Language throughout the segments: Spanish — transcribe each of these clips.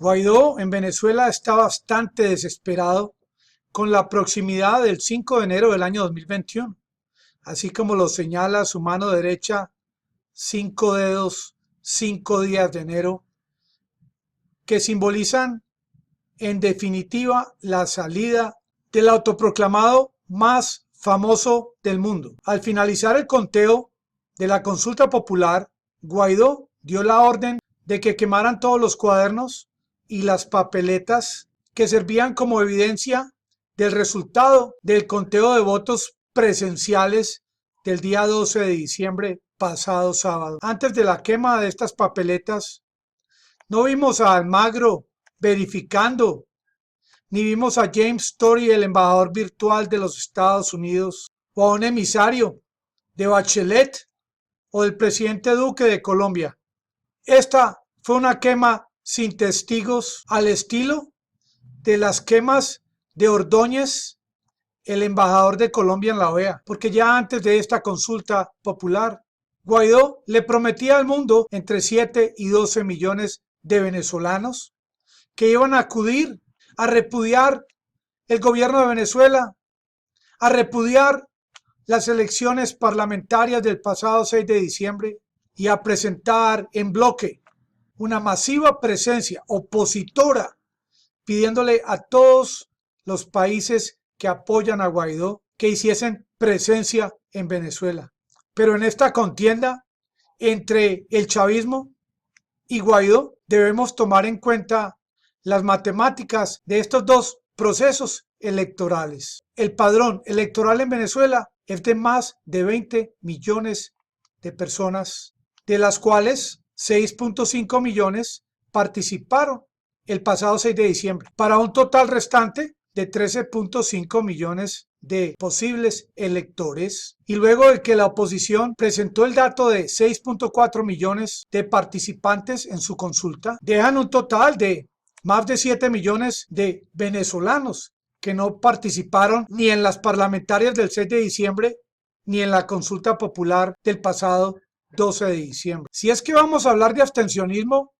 Guaidó en Venezuela está bastante desesperado con la proximidad del 5 de enero del año 2021, así como lo señala su mano derecha, 5 dedos, 5 días de enero, que simbolizan en definitiva la salida del autoproclamado más famoso del mundo. Al finalizar el conteo de la consulta popular, Guaidó dio la orden de que quemaran todos los cuadernos y las papeletas que servían como evidencia del resultado del conteo de votos presenciales del día 12 de diciembre pasado sábado. Antes de la quema de estas papeletas, no vimos a Almagro verificando, ni vimos a James Story, el embajador virtual de los Estados Unidos, o a un emisario de Bachelet o del presidente Duque de Colombia. Esta fue una quema sin testigos, al estilo de las quemas de Ordóñez, el embajador de Colombia en la OEA, porque ya antes de esta consulta popular, Guaidó le prometía al mundo entre 7 y 12 millones de venezolanos que iban a acudir a repudiar el gobierno de Venezuela, a repudiar las elecciones parlamentarias del pasado 6 de diciembre y a presentar en bloque una masiva presencia opositora, pidiéndole a todos los países que apoyan a Guaidó que hiciesen presencia en Venezuela. Pero en esta contienda entre el chavismo y Guaidó debemos tomar en cuenta las matemáticas de estos dos procesos electorales. El padrón electoral en Venezuela es de más de 20 millones de personas, de las cuales 6.5 millones participaron el pasado 6 de diciembre, para un total restante de 13.5 millones de posibles electores. Y luego de que la oposición presentó el dato de 6.4 millones de participantes en su consulta, dejan un total de más de 7 millones de venezolanos que no participaron ni en las parlamentarias del 6 de diciembre ni en la consulta popular del pasado 12 de diciembre. Si es que vamos a hablar de abstencionismo,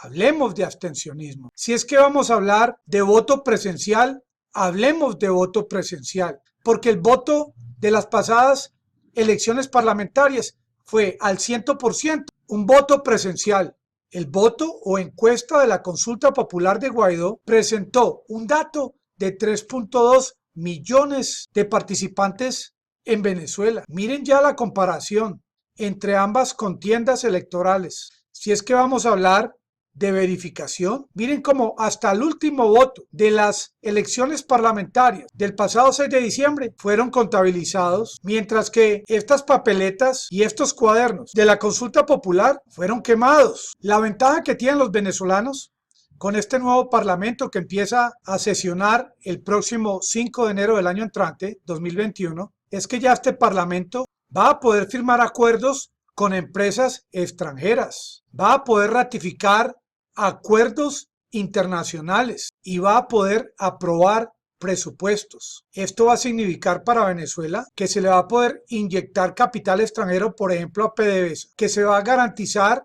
hablemos de abstencionismo. Si es que vamos a hablar de voto presencial, hablemos de voto presencial, porque el voto de las pasadas elecciones parlamentarias fue al 100% un voto presencial. El voto o encuesta de la consulta popular de Guaidó presentó un dato de 3.2 millones de participantes en Venezuela. Miren ya la comparación entre ambas contiendas electorales. Si es que vamos a hablar de verificación, miren cómo hasta el último voto de las elecciones parlamentarias del pasado 6 de diciembre fueron contabilizados, mientras que estas papeletas y estos cuadernos de la consulta popular fueron quemados. La ventaja que tienen los venezolanos con este nuevo parlamento que empieza a sesionar el próximo 5 de enero del año entrante, 2021, es que ya este parlamento va a poder firmar acuerdos con empresas extranjeras, va a poder ratificar acuerdos internacionales y va a poder aprobar presupuestos. Esto va a significar para Venezuela que se le va a poder inyectar capital extranjero, por ejemplo a PDVSA, que se va a garantizar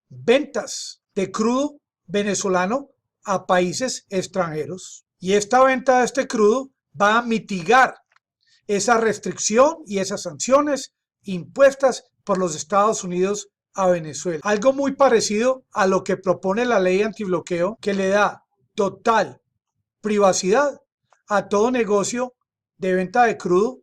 ventas de crudo venezolano a países extranjeros. Y esta venta de este crudo va a mitigar esa restricción y esas sanciones impuestas por los Estados Unidos a Venezuela. Algo muy parecido a lo que propone la ley antibloqueo, que le da total privacidad a todo negocio de venta de crudo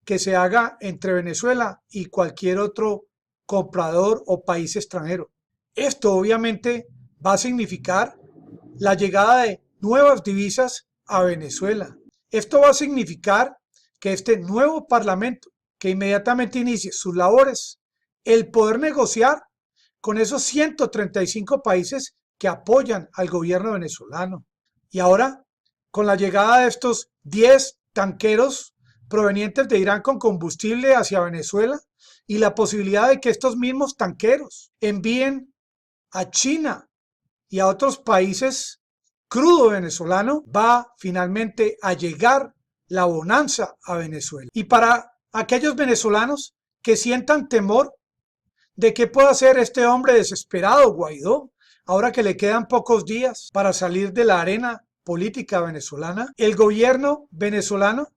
que se haga entre Venezuela y cualquier otro comprador o país extranjero. Esto obviamente va a significar la llegada de nuevas divisas a Venezuela. Esto va a significar que este nuevo parlamento, que inmediatamente inicie sus labores, el poder negociar con esos 135 países que apoyan al gobierno venezolano. Y ahora, con la llegada de estos 10 tanqueros provenientes de Irán con combustible hacia Venezuela y la posibilidad de que estos mismos tanqueros envíen a China y a otros países crudo venezolano, va finalmente a llegar la bonanza a Venezuela. Y para aquellos venezolanos que sientan temor de qué puede hacer este hombre desesperado, Guaidó, ahora que le quedan pocos días para salir de la arena política venezolana, el gobierno venezolano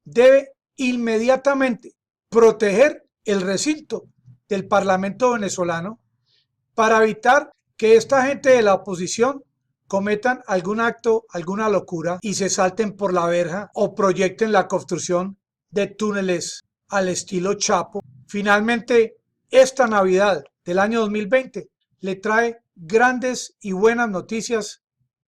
debe inmediatamente proteger el recinto del Parlamento venezolano para evitar que esta gente de la oposición cometan algún acto, alguna locura y se salten por la verja o proyecten la construcción de túneles al estilo Chapo. Finalmente, esta Navidad del año 2020 le trae grandes y buenas noticias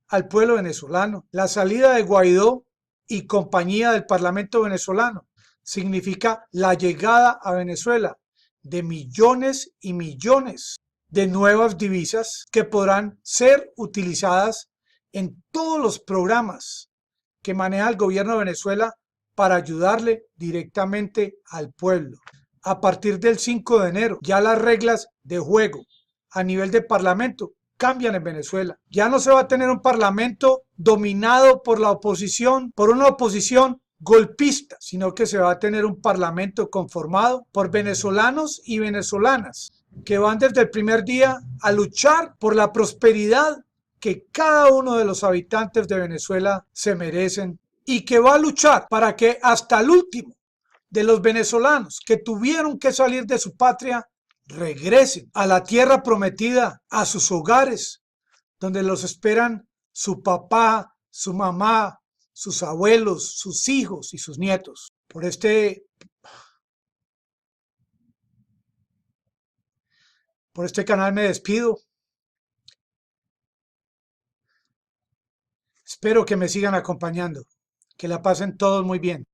al pueblo venezolano. La salida de Guaidó y compañía del Parlamento venezolano significa la llegada a Venezuela de millones y millones de nuevas divisas que podrán ser utilizadas en todos los programas que maneja el gobierno de Venezuela para ayudarle directamente al pueblo. A partir del 5 de enero, ya las reglas de juego a nivel de parlamento cambian en Venezuela. Ya no se va a tener un parlamento dominado por la oposición, por una oposición golpista, sino que se va a tener un parlamento conformado por venezolanos y venezolanas que van desde el primer día a luchar por la prosperidad que cada uno de los habitantes de Venezuela se merecen y que va a luchar para que hasta el último de los venezolanos que tuvieron que salir de su patria regresen a la tierra prometida, a sus hogares, donde los esperan su papá, su mamá, sus abuelos, sus hijos y sus nietos. Por este canal me despido. Espero que me sigan acompañando. Que la pasen todos muy bien.